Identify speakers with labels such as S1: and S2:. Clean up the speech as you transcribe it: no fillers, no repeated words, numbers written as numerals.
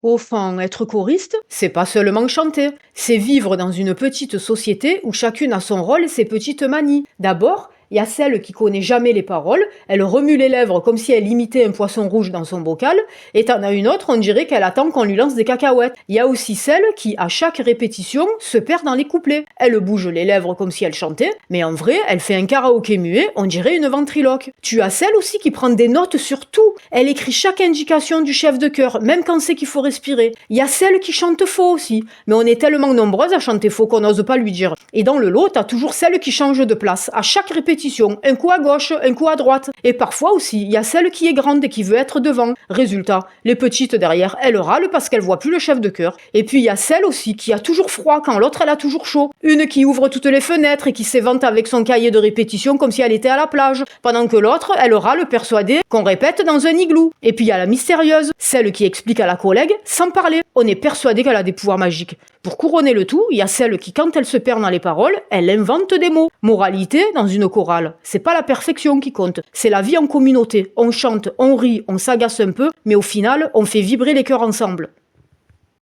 S1: Au fond, être choriste, c'est pas seulement chanter, c'est vivre dans une petite société où chacune a son rôle et ses petites manies. D'abord, il y a celle qui connaît jamais les paroles, elle remue les lèvres comme si elle imitait un poisson rouge dans son bocal, et t'en as une autre, on dirait qu'elle attend qu'on lui lance des cacahuètes. Il y a aussi celle qui, à chaque répétition, se perd dans les couplets. Elle bouge les lèvres comme si elle chantait, mais en vrai, elle fait un karaoké muet, on dirait une ventriloque. Tu as celle aussi qui prend des notes sur tout, elle écrit chaque indication du chef de chœur, même quand c'est qu'il faut respirer. Il y a celle qui chante faux aussi, mais on est tellement nombreuses à chanter faux qu'on n'ose pas lui dire. Et dans le lot, t'as toujours celle qui change de place, à chaque répétition. Un coup à gauche, un coup à droite. Et parfois aussi, il y a celle qui est grande et qui veut être devant. Résultat, les petites derrière, elles râlent parce qu'elles voient plus le chef de chœur. Et puis il y a celle aussi qui a toujours froid quand l'autre elle a toujours chaud. Une qui ouvre toutes les fenêtres et qui s'évente avec son cahier de répétition comme si elle était à la plage. Pendant que l'autre, elle râle persuadée qu'on répète dans un igloo. Et puis il y a la mystérieuse, celle qui explique à la collègue sans parler. On est persuadé qu'elle a des pouvoirs magiques. Pour couronner le tout, il y a celle qui, quand elle se perd dans les paroles, elle invente des mots. Moralité, dans une chorale, c'est pas la perfection qui compte, c'est la vie en communauté. On chante, on rit, on s'agace un peu, mais au final, on fait vibrer les cœurs ensemble.